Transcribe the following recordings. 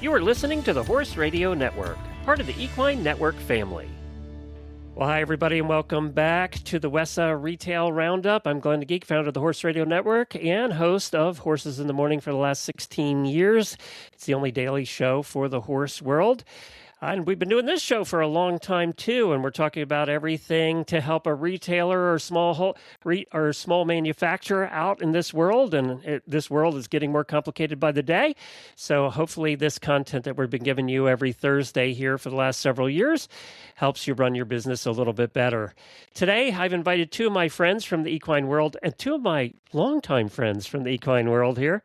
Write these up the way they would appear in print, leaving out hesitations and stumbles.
You are listening to the Horse Radio Network, part of the Equine Network family. Well, hi, everybody, and welcome back to the WESA Retail Roundup. I'm Glenn the Geek, founder of the Horse Radio Network and host of Horses in the Morning for the last 16 years. It's the only daily show for the horse world. And we've been doing this show for a long time, too, and we're talking about everything to help a retailer or small manufacturer out in this world, and this world is getting more complicated by the day. So hopefully this content that we've been giving you every Thursday here for the last several years helps you run your business a little bit better. Today, I've invited two of my friends from the equine world and two of my longtime friends from the equine world here,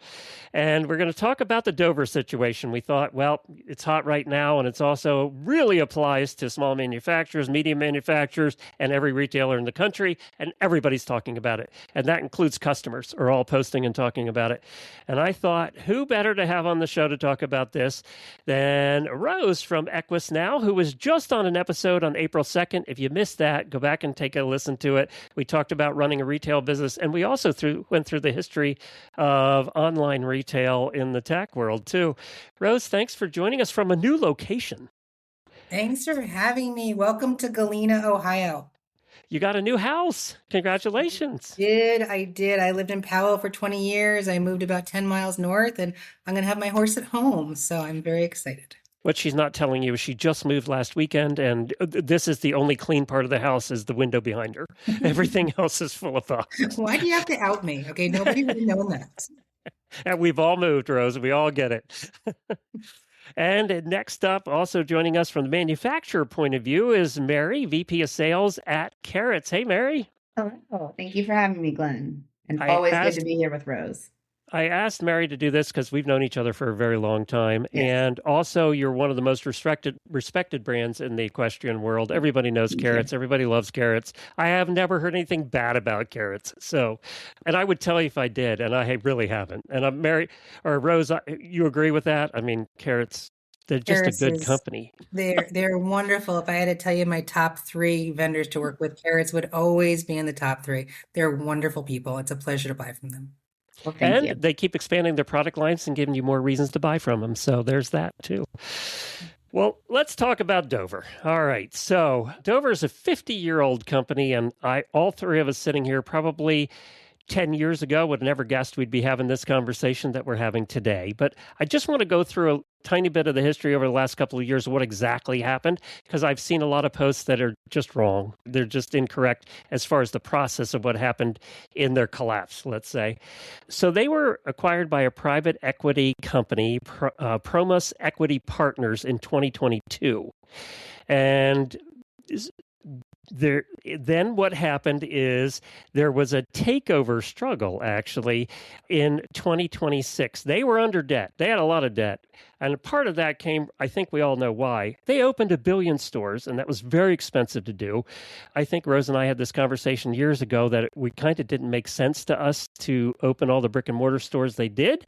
and we're going to talk about the Dover situation. We thought, well, it's hot right now, and it's also really applies to small manufacturers, medium manufacturers, and every retailer in the country, and everybody's talking about it. And that includes customers are all posting and talking about it. And I thought, who better to have on the show to talk about this than Rose from Equus Now, who was just on an episode on April 2nd. If you missed that, go back and take a listen to it. We talked about running a retail business, and we also went through the history of online retail in the tack world, too. Rose, thanks for joining us from a new location. Thanks for having me. Welcome to Galena, Ohio. You got a new house. Congratulations. I did. I lived in Powell for 20 years. I moved about 10 miles north, and I'm going to have my horse at home. So I'm very excited. What she's not telling you is she just moved last weekend, and this is the only clean part of the house is the window behind her. Everything else is full of thoughts. Why do you have to out me? Okay, nobody would have known that. And we've all moved, Rose. We all get it. And next up, also joining us from the manufacturer point of view is Mary, VP of Sales at Kerrits. Hey, Mary. Hello. Thank you for having me, Glenn. And always good to be here with Rose. I asked Mary to do this because we've known each other for a very long time. Yes. And also, you're one of the most respected brands in the equestrian world. Everybody knows Kerrits. Everybody loves Kerrits. I have never heard anything bad about Kerrits. So, and I would tell you if I did, and I really haven't. And I'm Mary, or Rose, you agree with that? I mean, Kerrits, they're just a good company. They're wonderful. If I had to tell you my top 3 vendors to work with, Kerrits would always be in the top 3. They're wonderful people. It's a pleasure to buy from them. Well, thank you. They keep expanding their product lines and giving you more reasons to buy from them. So there's that too. Well, let's talk about Dover. All right. So Dover is a 50-year-old company, and all three of us sitting here probably 10 years ago would have never guessed we'd be having this conversation that we're having today. But I just want to go through a tiny bit of the history over the last couple of years of what exactly happened, because I've seen a lot of posts that are just wrong. They're just incorrect as far as the process of what happened in their collapse, let's say. So they were acquired by a private equity company, Promus Equity Partners, in 2022. And then what happened is there was a takeover struggle, actually, in 2026. They were under debt. They had a lot of debt. And part of that came, I think we all know why. They opened 1 billion stores, and that was very expensive to do. I think Rose and I had this conversation years ago that we kind of didn't make sense to us to open all the brick and mortar stores they did.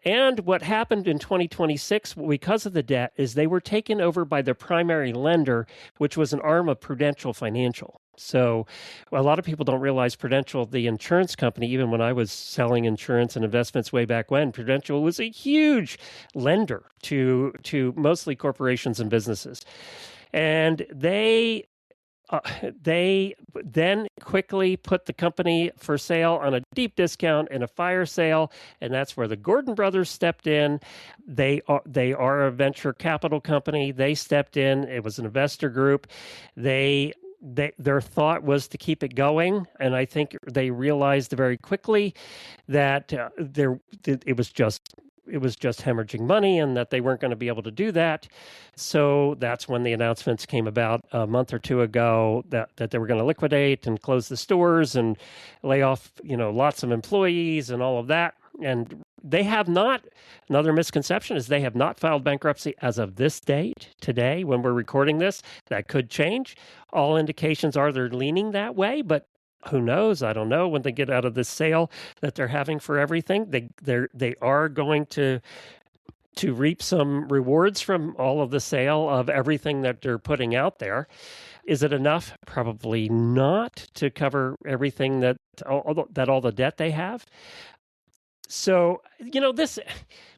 And what happened in 2026, because of the debt, is they were taken over by their primary lender, which was an arm of Prudential Financial. So a lot of people don't realize Prudential, the insurance company, even when I was selling insurance and investments way back when, Prudential was a huge lender to mostly corporations and businesses. And they then quickly put the company for sale on a deep discount in a fire sale, and that's where the Gordon brothers stepped in. They are a venture capital company. They stepped in. It was an investor group. Their thought was to keep it going, and I think they realized very quickly that it was just hemorrhaging money and that they weren't going to be able to do that. So that's when the announcements came about a month or two ago that they were going to liquidate and close the stores and lay off, lots of employees and all of that. And they have not, another misconception is they have not filed bankruptcy as of this date, today, when we're recording this. That could change. All indications are they're leaning that way, but who knows? I don't know. When they get out of this sale that they're having for everything, they are going to reap some rewards from all of the sale of everything that they're putting out there. Is it enough? Probably not to cover everything all the debt they have. So, this,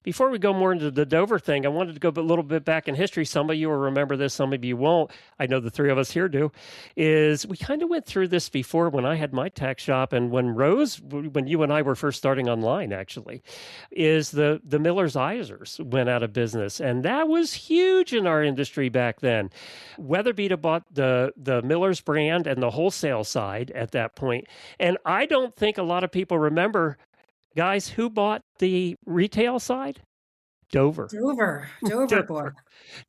before we go more into the Dover thing, I wanted to go a little bit back in history. Some of you will remember this, some of you won't. I know the three of us here do. Is we kind of went through this before when I had my tack shop and when you and I were first starting online, actually, is the Miller's Isers went out of business. And that was huge in our industry back then. Weatherbeat bought the Miller's brand and the wholesale side at that point. And I don't think a lot of people remember, guys, who bought the retail side? Dover. Dover bought.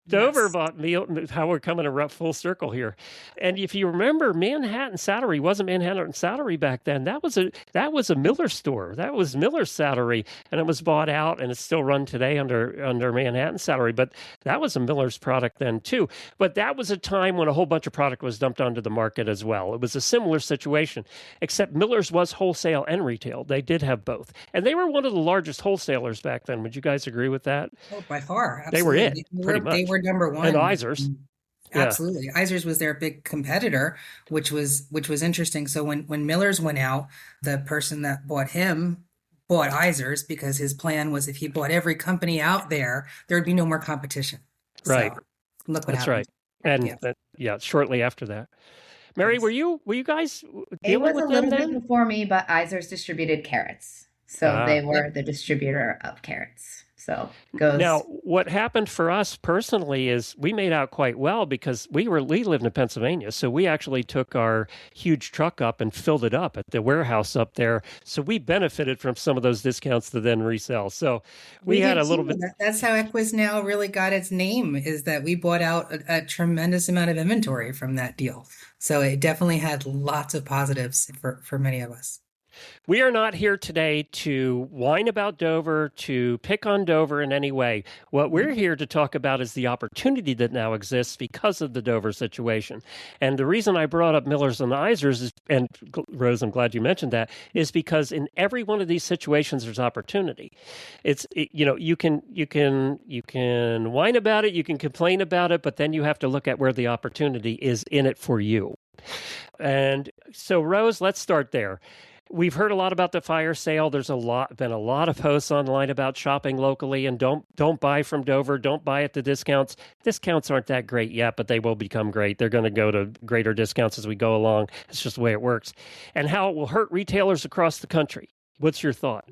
Dover Yes. bought meal. How we're coming a full circle here. And if you remember, Manhattan Saddlery wasn't Manhattan Saddlery back then. That was a Miller store. That was Miller's Saddlery, and it was bought out, and it's still run today under Manhattan Saddlery. But that was a Miller's product then too. But that was a time when a whole bunch of product was dumped onto the market as well. It was a similar situation, except Miller's was wholesale and retail. They did have both, and they were one of the largest wholesalers back then. Would you guys agree with that? Oh, by far. They were Absolutely. it, pretty much. They were number one. And Isers. Yeah. Absolutely. Isers was their big competitor, which was interesting. So when Miller's went out, the person that bought him bought Isers because his plan was if he bought every company out there, there would be no more competition. Right. So, look what That's happened. right. And shortly after that. Mary, Yes. were you guys It dealing was a with them little bit then? before me, but Isers distributed Kerrits. So they were the distributor of Kerrits. So goes. Now, what happened for us personally is we made out quite well because we lived in Pennsylvania. So we actually took our huge truck up and filled it up at the warehouse up there. So we benefited from some of those discounts to then resell. So we had did a little too. bit. That's how Equus Now really got its name, is that we bought out a tremendous amount of inventory from that deal. So it definitely had lots of positives for many of us. We are not here today to whine about Dover, to pick on Dover in any way. What we're here to talk about is the opportunity that now exists because of the Dover situation. And the reason I brought up Miller's and Isers is, and Rose, I'm glad you mentioned that, is because in every one of these situations there's opportunity. You can whine about it, you can complain about it, but then you have to look at where the opportunity is in it for you. And so, Rose, let's start there. We've heard a lot about the fire sale. There's been a lot of posts online about shopping locally and don't buy from Dover. Don't buy at the discounts. Discounts aren't that great yet, but they will become great. They're going to go to greater discounts as we go along. It's just the way it works. And how it will hurt retailers across the country. What's your thought?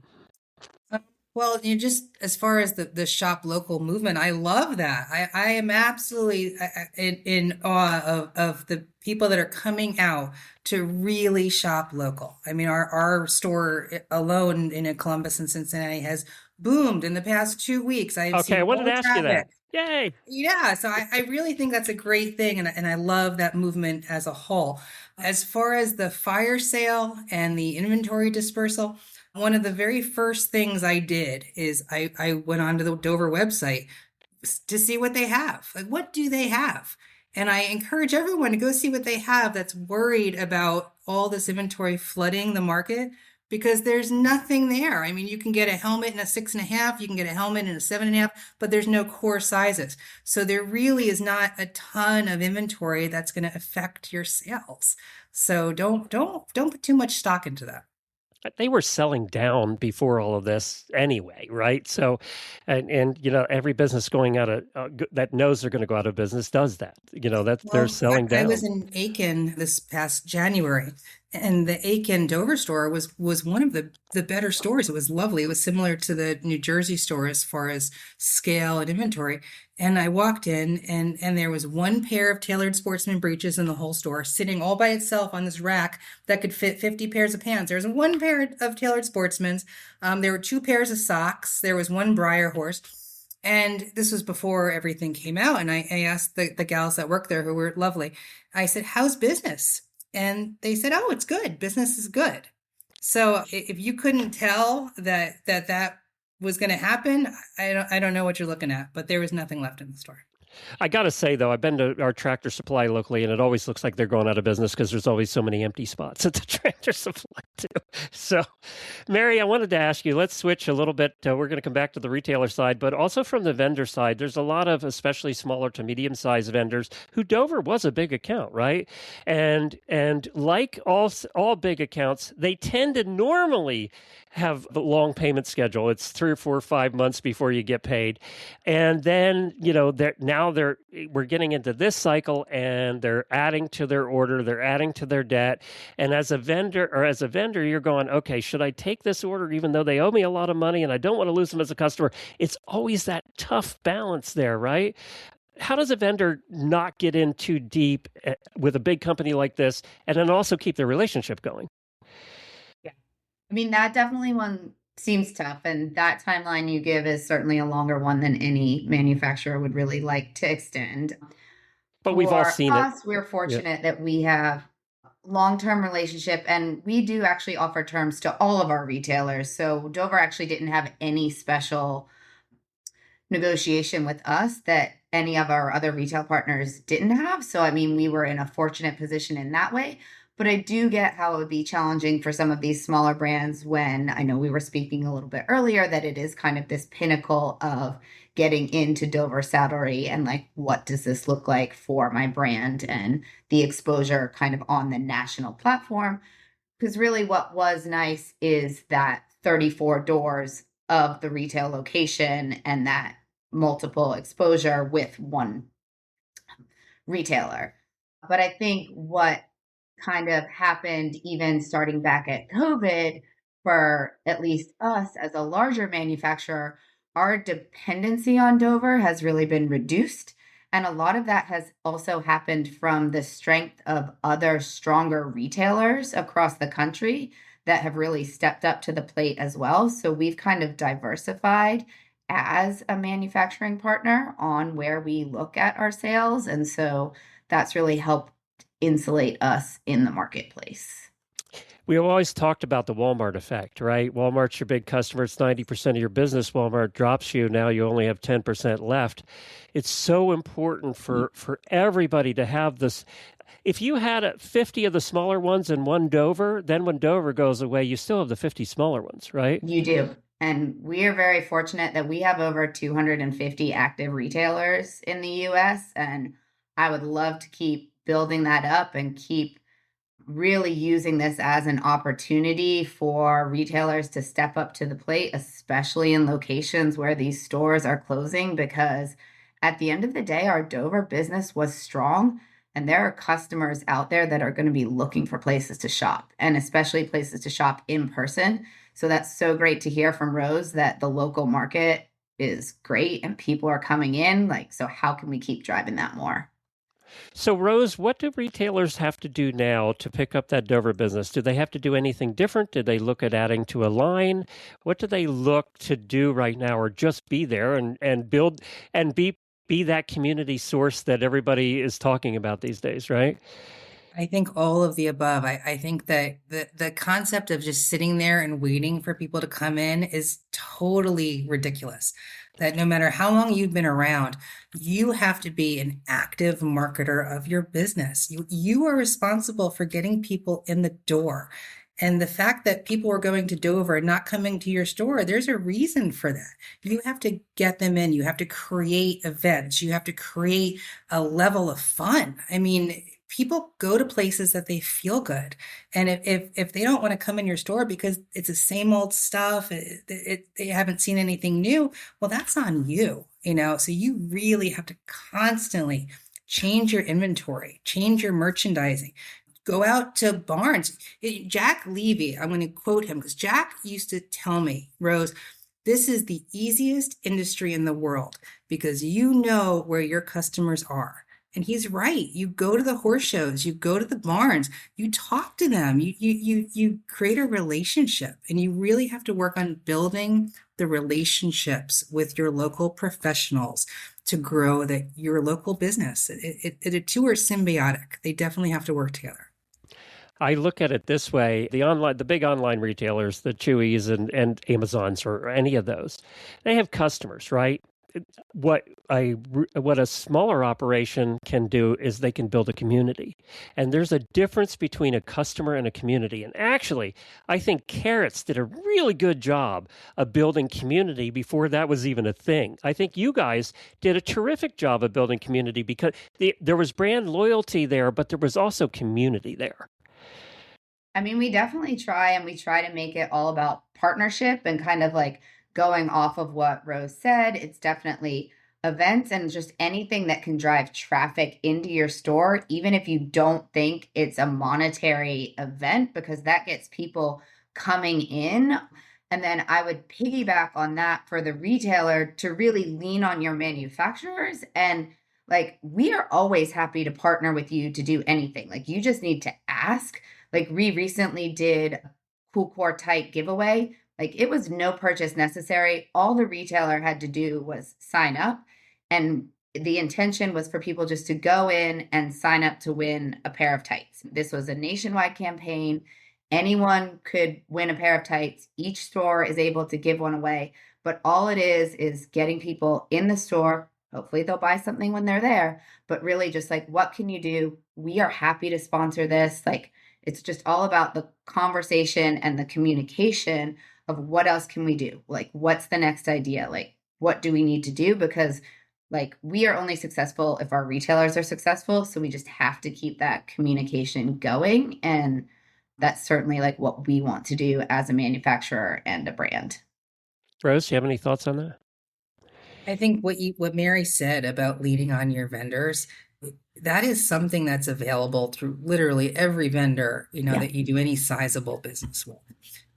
Well, just as far as the shop local movement, I love that. I am absolutely in awe of the people that are coming out to really shop local. I mean, our store alone in Columbus and Cincinnati has boomed in the past 2 weeks. I wanted to ask you that. Yay! Yeah, so I really think that's a great thing, and I love that movement as a whole. As far as the fire sale and the inventory dispersal, one of the very first things I did is I went onto the Dover website to see what they have. Like, what do they have? And I encourage everyone to go see what they have that's worried about all this inventory flooding the market, because there's nothing there. I mean, you can get a helmet in a 6.5, you can get a helmet in a 7.5, but there's no core sizes. So there really is not a ton of inventory that's going to affect your sales. So don't put too much stock into that. They were selling down before all of this anyway, right? So, and every business going out of that knows they're going to go out of business does that. They're selling down. I was in Aiken this past January, and the Aiken Dover store was one of the better stores. It was lovely. It was similar to the New Jersey store as far as scale and inventory. And I walked in, and there was one pair of tailored sportsman breeches in the whole store, sitting all by itself on this rack that could fit 50 pairs of pants. There was one pair of tailored sportsmans. There were 2 pairs of socks. There was 1 Breyer horse. And this was before everything came out. And I asked the gals that work there, who were lovely, I said, "How's business?" And they said, "Oh, it's good. Business is good." So if you couldn't tell that was going to happen, I don't know what you're looking at, but there was nothing left in the store. I got to say, though, I've been to our Tractor Supply locally, and it always looks like they're going out of business because there's always so many empty spots at the Tractor Supply, too. So, Mary, I wanted to ask you, let's switch a little bit. We're going to come back to the retailer side, but also from the vendor side, there's a lot of especially smaller to medium-sized vendors who Dover was a big account, right? And like all big accounts, they tend to normally have a long payment schedule. It's 3 or 4 or 5 months before you get paid. And then, we're getting into this cycle and they're adding to their order, they're adding to their debt. And as a vendor, you're going, okay, should I take this order even though they owe me a lot of money and I don't want to lose them as a customer? It's always that tough balance there, right? How does a vendor not get in too deep with a big company like this and then also keep their relationship going? Yeah. I mean, that definitely one seems tough. And that timeline you give is certainly a longer one than any manufacturer would really like to extend. But we've all seen it. We're fortunate that we have long-term relationship, and we do actually offer terms to all of our retailers. So Dover actually didn't have any special negotiation with us that any of our other retail partners didn't have. So, I mean, we were in a fortunate position in that way. But I do get how it would be challenging for some of these smaller brands when I know we were speaking a little bit earlier that it is kind of this pinnacle of getting into Dover Saddlery and like, what does this look like for my brand and the exposure kind of on the national platform? Because really what was nice is that 34 doors of the retail location and that multiple exposure with one retailer. But I think what kind of happened even starting back at COVID for at least us as a larger manufacturer, our dependency on Dover has really been reduced. And a lot of that has also happened from the strength of other stronger retailers across the country that have really stepped up to the plate as well. So we've kind of diversified as a manufacturing partner on where we look at our sales. And so that's really helped insulate us in the marketplace. We always talked about the Walmart effect, right? Walmart's your big customer. It's 90% of your business. Walmart drops you. Now you only have 10% left. It's so important for everybody to have this. If you had 50 of the smaller ones and one Dover, then when Dover goes away, you still have the 50 smaller ones, right? You do. And we are very fortunate that we have over 250 active retailers in the US. And I would love to keep building that up and keep really using this as an opportunity for retailers to step up to the plate, especially in locations where these stores are closing, because at the end of the day, our Dover business was strong and there are customers out there that are going to be looking for places to shop, and especially places to shop in person. So that's so great to hear from Rose that the local market is great and people are coming in. Like, so how can we keep driving that more? So, Rose, what do retailers have to do now to pick up that Dover business? Do they have to do anything different? Did they look at adding to a line? What do they look to do right now, or just be there and build and be that community source that everybody is talking about these days, right? I think all of the above. I think that the concept of just sitting there and waiting for people to come in is totally ridiculous. That no matter how long you've been around, you have to be an active marketer of your business. You are responsible for getting people in the door. And the fact that people are going to Dover and not coming to your store, there's a reason for that. You have to get them in. You have to create events. You have to create a level of fun. I mean, people go to places that they feel good. And if they don't want to come in your store because it's the same old stuff, they haven't seen anything new, well, that's on you, So you really have to constantly change your inventory, change your merchandising, go out to Barnes. Jack Levy, I'm going to quote him because Jack used to tell me, Rose, this is the easiest industry in the world because you know where your customers are. And he's right. You go to the horse shows, you go to the barns, you talk to them, you create a relationship, and you really have to work on building the relationships with your local professionals to grow your local business. The two are symbiotic. They definitely have to work together. I look at it this way: the big online retailers, the Chewies and Amazons or any of those, they have customers, right? what a smaller operation can do is they can build a community. And there's a difference between a customer and a community. And actually, I think Kerrits did a really good job of building community before that was even a thing. I think you guys did a terrific job of building community because there was brand loyalty there, but there was also community there. I mean, we definitely try, and we try to make it all about partnership and kind of like going off of what Rose said. It's definitely events and just anything that can drive traffic into your store, even if you don't think it's a monetary event, because that gets people coming in. And then I would piggyback on that for the retailer to really lean on your manufacturers. And like, we are always happy to partner with you to do anything. Like, you just need to ask. Like, we recently did Cool Core Tight giveaway. Like, it was no purchase necessary. All the retailer had to do was sign up. And the intention was for people just to go in and sign up to win a pair of tights. This was a nationwide campaign. Anyone could win a pair of tights. Each store is able to give one away. But all it is getting people in the store. Hopefully they'll buy something when they're there. But really just like, what can you do? We are happy to sponsor this. Like, it's just all about the conversation and the communication of what else can we do? Like, what's the next idea? Like, what do we need to do? Because like, we are only successful if our retailers are successful. So we just have to keep that communication going. And that's certainly like what we want to do as a manufacturer and a brand. Rose, do you have any thoughts on that? I think what Mary said about leading on your vendors, that is something that's available through literally every vendor, that you do any sizable business with.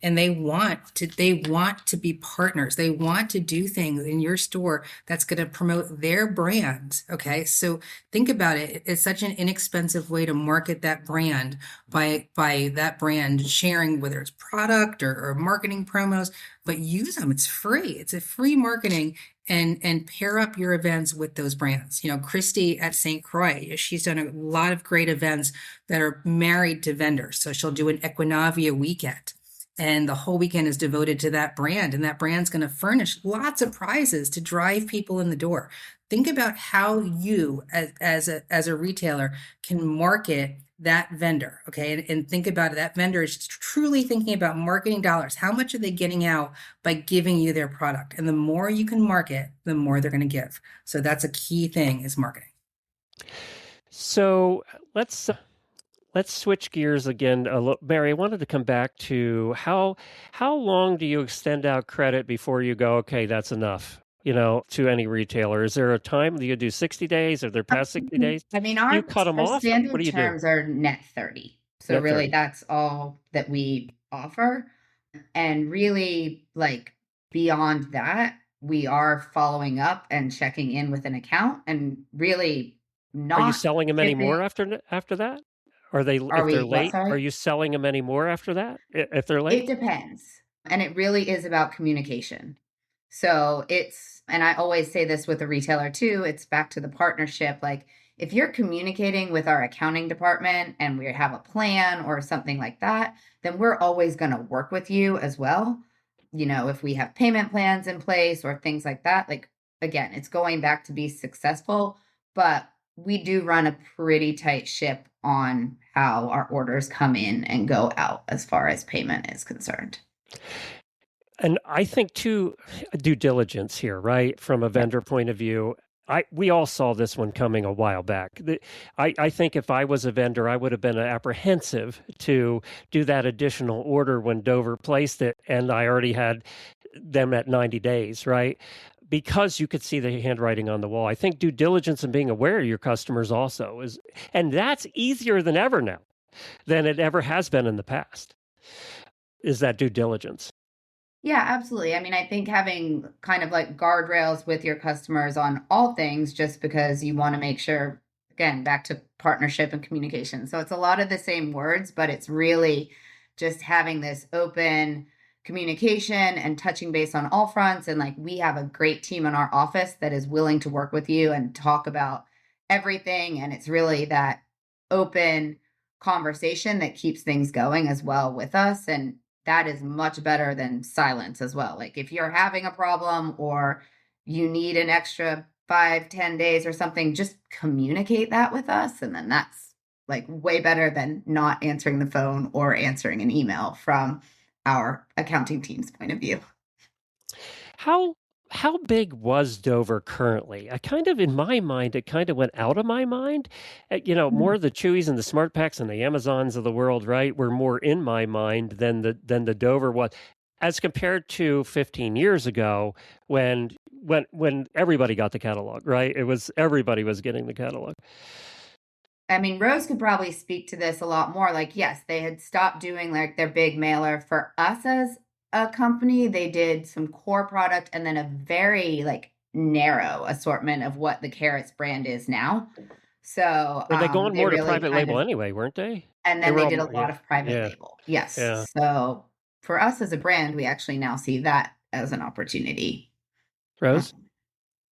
And they want to be partners. They want to do things in your store that's going to promote their brand. Okay. So think about it. It's such an inexpensive way to market that brand by that brand sharing, whether it's product or marketing promos, but use them. It's free. It's a free marketing, and pair up your events with those brands. Christy at St. Croix, she's done a lot of great events that are married to vendors. So she'll do an Equinavia weekend, and the whole weekend is devoted to that brand, and that brand's going to furnish lots of prizes to drive people in the door. Think about how you as a retailer can market that vendor. Okay. And think about it. That vendor is truly thinking about marketing dollars. How much are they getting out by giving you their product? And the more you can market, the more they're going to give. So that's a key thing, is marketing. So let's switch gears again a little. Mary, I wanted to come back to how long do you extend out credit before you go, okay, that's enough, to any retailer? Is there a time that you do 60 days? Are there past 60 days? I mean, you cut them off? Standard What do you terms do? are net 30. So Net really 30. that's all that we offer. And really, like, beyond that, we are following up and checking in with an account, and really not. Are you selling them anymore after that? If they're late, are you selling them anymore after that? If they're late? It depends. And it really is about communication. So and I always say this with a retailer too, it's back to the partnership. Like, if you're communicating with our accounting department and we have a plan or something like that, then we're always going to work with you as well. If we have payment plans in place or things like that, like, again, it's going back to be successful, but we do run a pretty tight ship on how our orders come in and go out as far as payment is concerned. And I think too, due diligence here, right? From a vendor point of view, we all saw this one coming a while back. I think if I was a vendor, I would have been apprehensive to do that additional order when Dover placed it, and I already had them at 90 days, right? Because you could see the handwriting on the wall. I think due diligence and being aware of your customers also is, and that's easier than ever now, than it ever has been in the past, is that due diligence. Yeah, absolutely. I mean, I think having kind of like guardrails with your customers on all things, just because you want to make sure, again, back to partnership and communication. So it's a lot of the same words, but it's really just having this open communication and touching base on all fronts. And like, we have a great team in our office that is willing to work with you and talk about everything. And it's really that open conversation that keeps things going as well with us. And that is much better than silence as well. Like, if you're having a problem or you need an extra 5-10 days or something, just communicate that with us. And then that's like way better than not answering the phone or answering an email from our accounting team's point of view. How big was Dover currently? In my mind, it kind of went out of my mind. More of the Chewies and the Smart Packs and the Amazons of the world, right, were more in my mind than the Dover was, as compared to 15 years ago when everybody got the catalog, right? Everybody was getting the catalog. I mean, Rose could probably speak to this a lot more. Like, yes, they had stopped doing like their big mailer. For us as a company, they did some core product and then a very like narrow assortment of what the Kerrits brand is now. So were they going more to really private label anyway, weren't they? And then they did a lot of private label. Yes. Yeah. So for us as a brand, we actually now see that as an opportunity. Rose?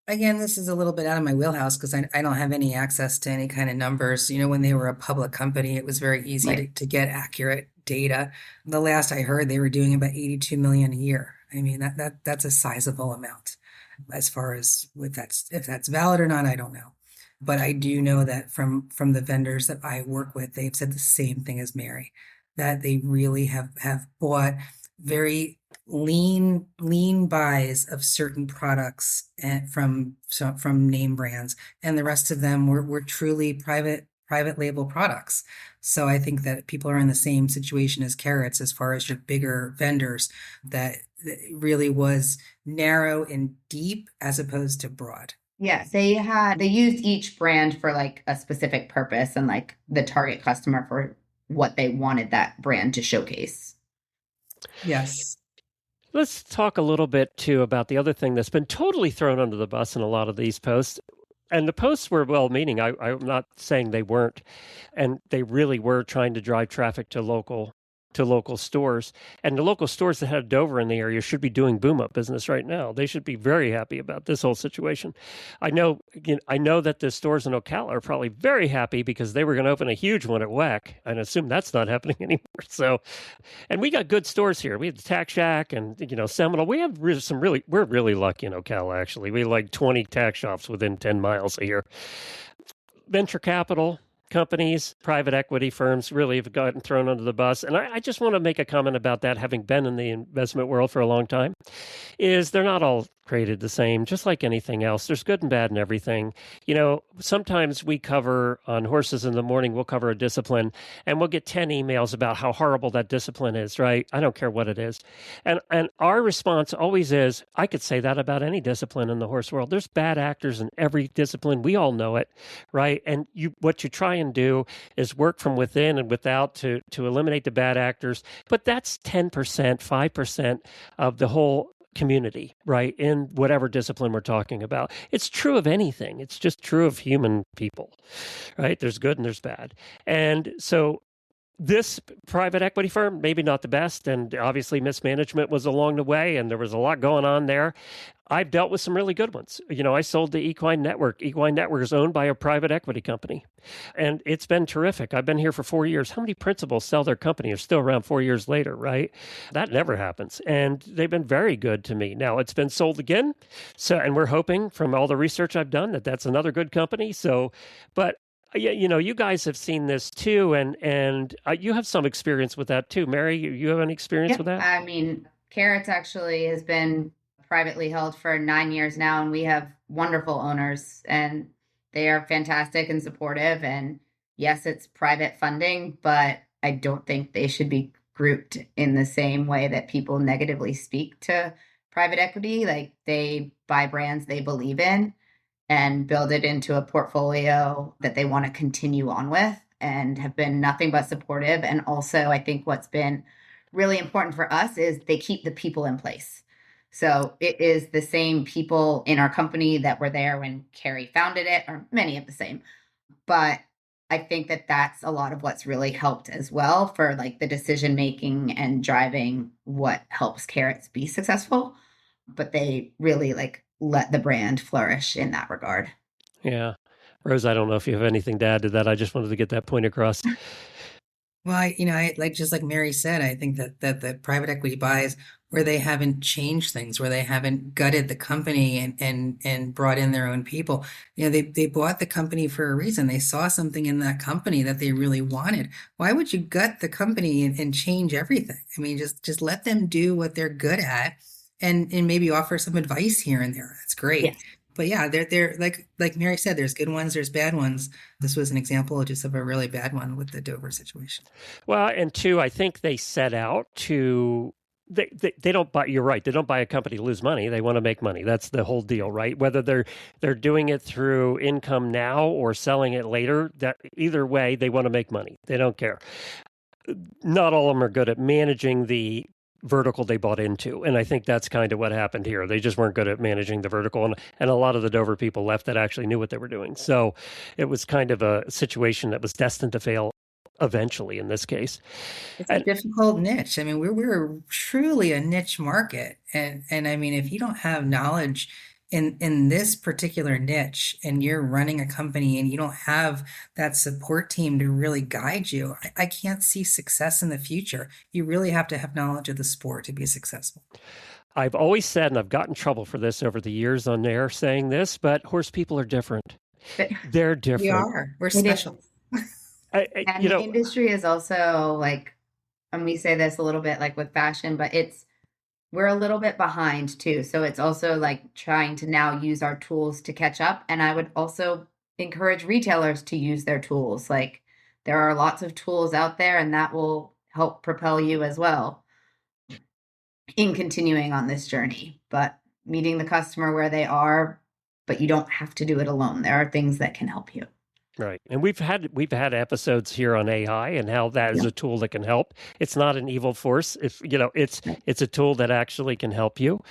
Again, this is a little bit out of my wheelhouse because I don't have any access to any kind of numbers. When they were a public company, it was very easy to get accurate data. The last I heard, they were doing about 82 million a year. I mean, that's a sizable amount. As far as if that's valid or not, I don't know. But I do know that from the vendors that I work with, they've said the same thing as Mary, that they really have bought very lean buys of certain products and from name brands, and the rest of them were truly private label products. So I think that people are in the same situation as Kerrits as far as your bigger vendors, that it really was narrow and deep as opposed to broad. Yes, they used each brand for like a specific purpose and like the target customer for what they wanted that brand to showcase. Yes. Let's talk a little bit, too, about the other thing that's been totally thrown under the bus in a lot of these posts. And the posts were well-meaning. I'm not saying they weren't. And they really were trying to drive traffic to local stores. And the local stores that had Dover in the area should be doing boom-up business right now. They should be very happy about this whole situation. I know that the stores in Ocala are probably very happy because they were going to open a huge one at WEC. And assume that's not happening anymore. So, and we got good stores here. We have the Tack Shack and, Seminole. We have we're really lucky in Ocala, actually. We have like 20 tack shops within 10 miles here. Venture capital companies, private equity firms really have gotten thrown under the bus. And I just want to make a comment about that, having been in the investment world for a long time, is they're not all created the same, just like anything else. There's good and bad in everything. Sometimes we cover on Horses in the Morning, we'll cover a discipline and we'll get 10 emails about how horrible that discipline is, right? I don't care what it is. And our response always is, I could say that about any discipline in the horse world. There's bad actors in every discipline. We all know it, right? And what you try and do is work from within and without to eliminate the bad actors. But that's 10%, 5% of the whole community, right? In whatever discipline we're talking about. It's true of anything. It's just true of human people, right? There's good and there's bad. And so this private equity firm, maybe not the best, and obviously mismanagement was along the way, and there was a lot going on there. I've dealt with some really good ones. I sold the Equine Network. Equine Network is owned by a private equity company, and it's been terrific. I've been here for 4 years. How many principals sell their company are still around 4 years later, right? That never happens, and they've been very good to me. Now, it's been sold again, and we're hoping from all the research I've done that that's another good company. But you guys have seen this too, and you have some experience with that too. Mary, you have any experience with that? I mean, Kerrits actually has been privately held for 9 years now, and we have wonderful owners, and they are fantastic and supportive. And yes, it's private funding, but I don't think they should be grouped in the same way that people negatively speak to private equity. Like, they buy brands they believe in and build it into a portfolio that they want to continue on with, and have been nothing but supportive. And also, I think what's been really important for us is they keep the people in place. So it is the same people in our company that were there when Carrie founded it, or many of the same. But I think that that's a lot of what's really helped as well for like the decision making and driving what helps Kerrits be successful. But they really like let the brand flourish in that regard. Yeah. Rose, I don't know if you have anything to add to that. I just wanted to get that point across. Well, I like Mary said, I think that the private equity buys where they haven't changed things, where they haven't gutted the company and brought in their own people. They bought the company for a reason. They saw something in that company that they really wanted. Why would you gut the company and change everything? I mean, just let them do what they're good at and maybe offer some advice here and there. That's great. Yes. But yeah, they're like Mary said, there's good ones, there's bad ones. This was an example just of a really bad one with the Dover situation. Well, and two, I think they set out to they don't buy, you're right, they don't buy a company to lose money. They want to make money. That's the whole deal, right? Whether they're doing it through income now or selling it later, that either way, they want to make money. They don't care. Not all of them are good at managing the vertical they bought into. And I think that's kind of what happened here. They just weren't good at managing the vertical. And a lot of the Dover people left that actually knew what they were doing. So it was kind of a situation that was destined to fail eventually in this case. It's a difficult niche. I mean, we're truly a niche market. And I mean, if you don't have knowledge in this particular niche and you're running a company and you don't have that support team to really guide you, I can't see success in the future. You really have to have knowledge of the sport to be successful. I've always said, and I've gotten in trouble for this over the years on air saying this, but horse people are different. They're different. We are. We're special. And the industry is also like, and we say this a little bit like with fashion, but we're a little bit behind too. So it's also like trying to now use our tools to catch up. And I would also encourage retailers to use their tools. Like there are lots of tools out there and that will help propel you as well in continuing on this journey, but meeting the customer where they are, but you don't have to do it alone. There are things that can help you. Right. And we've had episodes here on AI and how that is a tool that can help. It's not an evil force. It's a tool that actually can help you.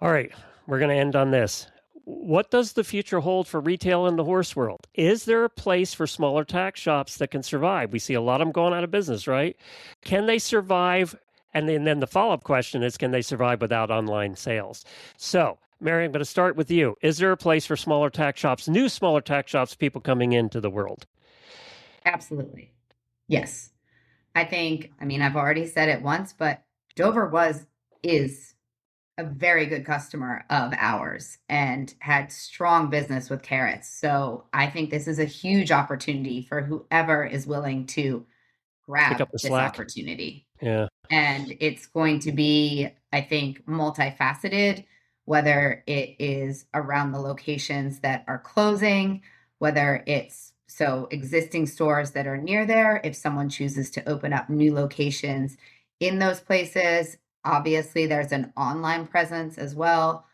All right. We're going to end on this. What does the future hold for retail in the horse world? Is there a place for smaller tack shops that can survive? We see a lot of them going out of business, right? Can they survive? And then the follow-up question is, can they survive without online sales? So, Mary, I'm going to start with you. Is there a place for smaller tack shops, new smaller tack shops, people coming into the world? Absolutely. Yes. I've already said it once, but Dover is a very good customer of ours and had strong business with Kerrits. So I think this is a huge opportunity for whoever is willing to grab this opportunity. Yeah. And it's going to be, I think, multifaceted, whether it is around the locations that are closing, whether it's existing stores that are near there, if someone chooses to open up new locations in those places. Obviously, there's an online presence as well.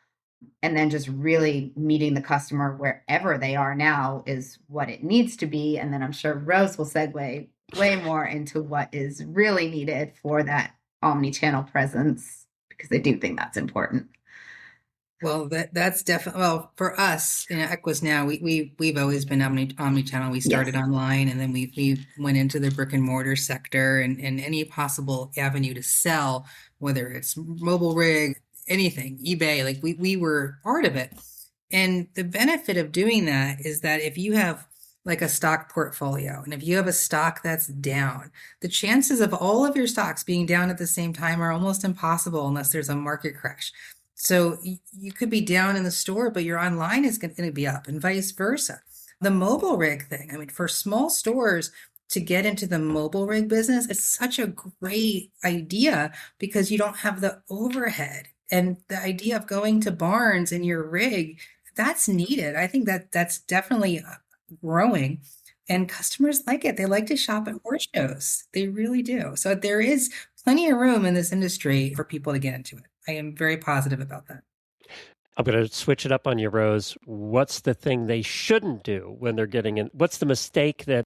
And then just really meeting the customer wherever they are now is what it needs to be. And then I'm sure Rose will segue way more into what is really needed for that omni-channel presence, because I do think that's important. Well, that's definitely, for us in Equus Now, we've always been omni-channel. We started online and then we went into the brick and mortar sector and any possible avenue to sell, whether it's mobile rig, anything, eBay, like we were part of it. And the benefit of doing that is that if you have like a stock portfolio, and if you have a stock that's down, the chances of all of your stocks being down at the same time are almost impossible unless there's a market crash. So you could be down in the store, but your online is going to be up and vice versa. The mobile rig thing, I mean, for small stores to get into the mobile rig business, it's such a great idea because you don't have the overhead. And the idea of going to Barnes in your rig, that's needed. I think that's definitely growing. And customers like it. They like to shop at horse shows. They really do. So there is plenty of room in this industry for people to get into it. I am very positive about that. I'm going to switch it up on you, Rose. What's the thing they shouldn't do when they're getting in? What's the mistake that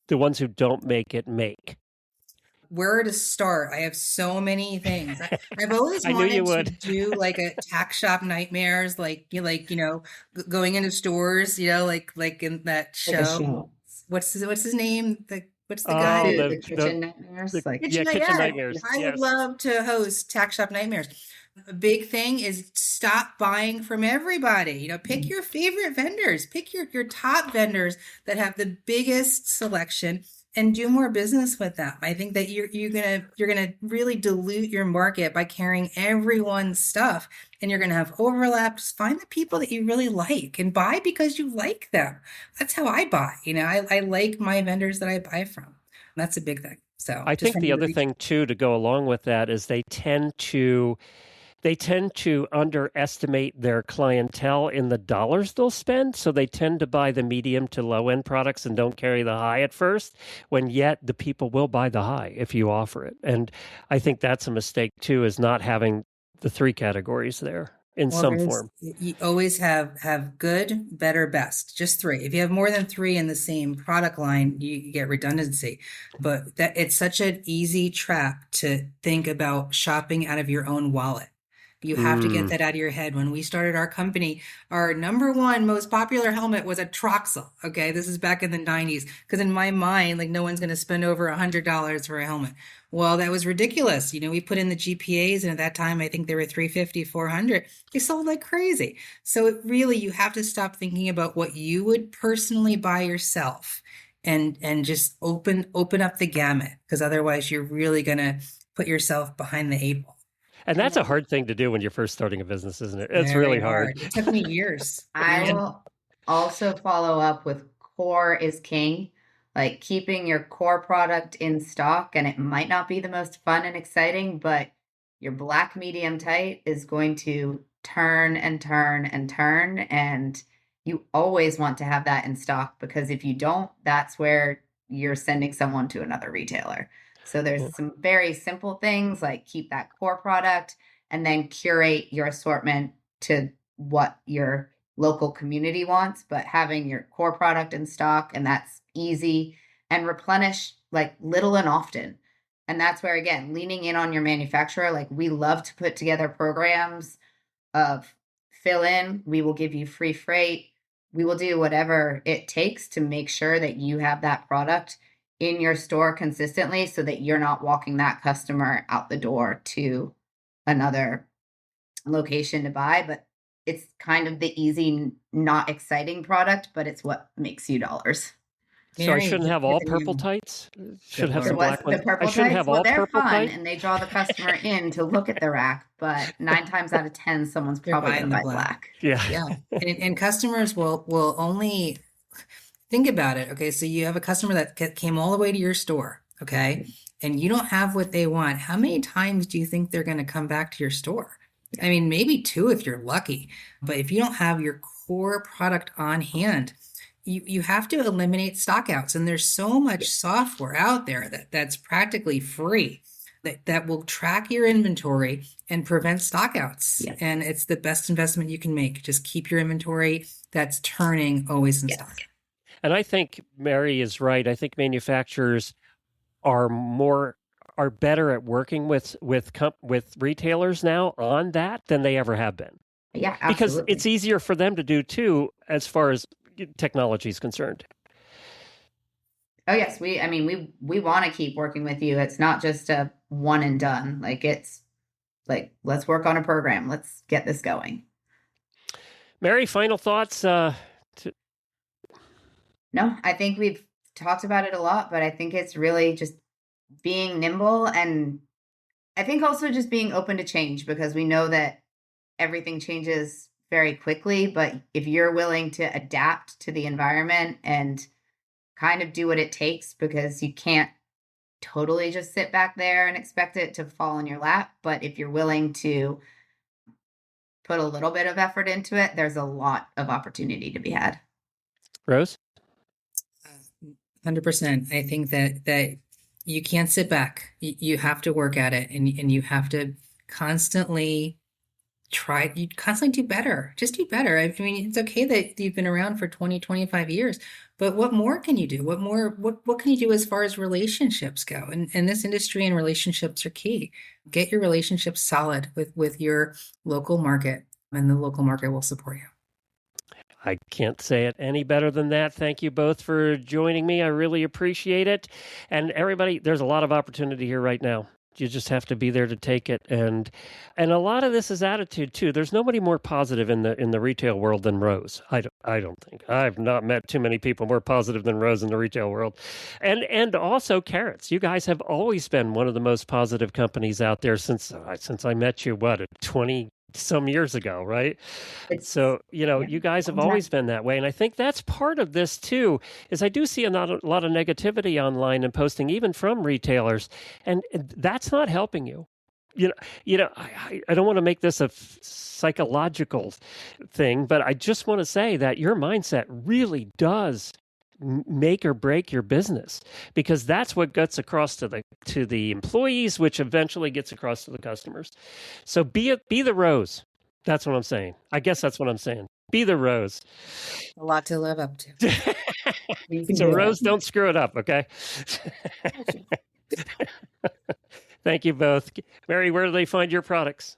the ones who don't make it make? Where to start? I have so many things. I've always wanted to do like a tack shop nightmares, like going into stores, like in that show. What's his name? What's the guy? The Kitchen Nightmares. Kitchen Nightmares. I would love to host Tack Shop Nightmares. A big thing is stop buying from everybody. Pick your favorite vendors. Pick your top vendors that have the biggest selection. and do more business with them. I think that you're gonna really dilute your market by carrying everyone's stuff, and you're gonna have overlaps. Find the people that you really like and buy because you like them. That's how I buy. I like my vendors that I buy from. That's a big thing. So I just think from the your other thing too to go along with that is they tend to underestimate their clientele in the dollars they'll spend. So they tend to buy the medium to low end products and don't carry the high at first, when yet the people will buy the high if you offer it. And I think that's a mistake too, is not having the three categories there in some form. You always have good, better, best. Just three. If you have more than three in the same product line, you get redundancy. But that it's such an easy trap to think about shopping out of your own wallet. You have to get that out of your head. When we started our company, our number one most popular helmet was a Troxel. Okay, this is back in the 90s. Because in my mind, like, no one's going to spend over $100 for a helmet. Well, that was ridiculous. We put in the GPAs, and at that time, I think they were 350, 400. They sold like crazy. So you have to stop thinking about what you would personally buy yourself, and just open up the gamut, because otherwise you're really going to put yourself behind the eight ball. And that's a hard thing to do when you're first starting a business, isn't it? It's Very really hard. It took me years. I will also follow up with core is king. Like, keeping your core product in stock, and it might not be the most fun and exciting, but your black medium tight is going to turn and turn and turn, and you always want to have that in stock, because if you don't, that's where you're sending someone to another retailer. So there's some very simple things, like keep that core product and then curate your assortment to what your local community wants, but having your core product in stock, and that's easy, and replenish like little and often. And that's where, again, leaning in on your manufacturer. Like, we love to put together programs of fill in, we will give you free freight. We will do whatever it takes to make sure that you have that product in your store consistently, so that you're not walking that customer out the door to another location to buy. But it's kind of the easy, not exciting product, but it's what makes you dollars. So I shouldn't have all purple tights? Should have some black ones. The purple I shouldn't tights? have Well, all they're purple fun, tights? and they draw the customer in to look at the rack, but 9 times out of 10, someone's probably going to buy black. Yeah. And customers will only think about it. Okay, so you have a customer that came all the way to your store, okay, and you don't have what they want. How many times do you think they're going to come back to your store? I mean, maybe 2 if you're lucky. But if you don't have your core product on hand, you have to eliminate stockouts. And there's so much software out there that's practically free that will track your inventory and prevent stockouts. Yes. And it's the best investment you can make. Just keep your inventory that's turning always in stock. And I think Mary is right. I think manufacturers are better at working with retailers now on that than they ever have been. Yeah, absolutely. Because it's easier for them to do too, as far as technology is concerned. Oh yes, we want to keep working with you. It's not just a one and done. Like, it's like, let's work on a program. Let's get this going. Mary, final thoughts? No, I think we've talked about it a lot, but I think it's really just being nimble, and I think also just being open to change, because we know that everything changes very quickly. But if you're willing to adapt to the environment and kind of do what it takes, because you can't totally just sit back there and expect it to fall in your lap. But if you're willing to put a little bit of effort into it, there's a lot of opportunity to be had. Rose? 100%. I think that you can't sit back. You have to work at it, and you have to constantly do better. Just do better. I mean, it's okay that you've been around for 20, 25 years, but what more can you do? What can you do as far as relationships go? And in this industry, and relationships are key. Get your relationships solid with your local market, and the local market will support you. I can't say it any better than that. Thank you both for joining me. I really appreciate it. And everybody, there's a lot of opportunity here right now. You just have to be there to take it, and a lot of this is attitude too. There's nobody more positive in the retail world than Rose. I don't think I've not met too many people more positive than Rose in the retail world, and also Kerrits. You guys have always been one of the most positive companies out there since I met you. What 20 some years ago, right? So, you guys have always been that way. And I think that's part of this too, is I do see a lot of negativity online and posting, even from retailers. And that's not helping you. I don't want to make this a psychological thing, but I just want to say that your mindset really does make or break your business, because that's what gets across to the employees, which eventually gets across to the customers. So be the Rose. That's what I'm saying. I guess that's what I'm saying. Be the Rose. A lot to live up to. So Rose, don't screw it up, okay? Thank you both. Mary, where do they find your products?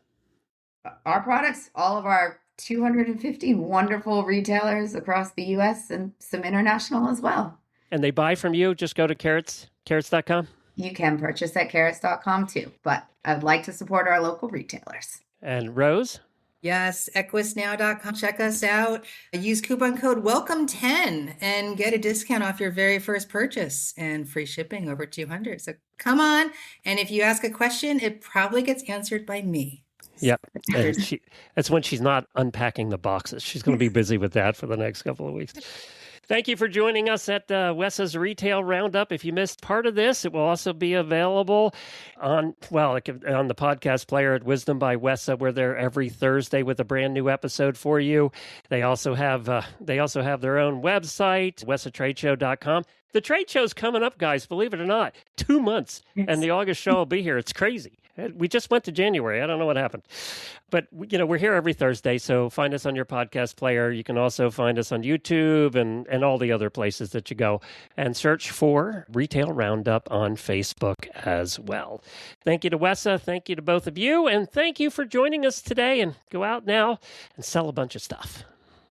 Our products, all of our 250 wonderful retailers across the U.S. and some international as well. And they buy from you? Just go to Kerrits.com? You can purchase at Kerrits.com too, but I'd like to support our local retailers. And Rose? Yes, equusnow.com. Check us out. Use coupon code WELCOME10 and get a discount off your very first purchase and free shipping over 200. So come on. And if you ask a question, it probably gets answered by me. Yep. And that's when she's not unpacking the boxes. She's going to be busy with that for the next couple of weeks. Thank you for joining us at WESA's Retail Roundup. If you missed part of this, it will also be available on the podcast player at Wisdom by WESA. We're there every Thursday with a brand new episode for you. They also have their own website, WESATradeshow.com. The trade show's coming up, guys, believe it or not. 2 months, and the August show will be here. It's crazy. We just went to January. I don't know what happened. But, we're here every Thursday, so find us on your podcast player. You can also find us on YouTube and all the other places that you go. And search for Retail Roundup on Facebook as well. Thank you to WESA. Thank you to both of you. And thank you for joining us today. And go out now and sell a bunch of stuff.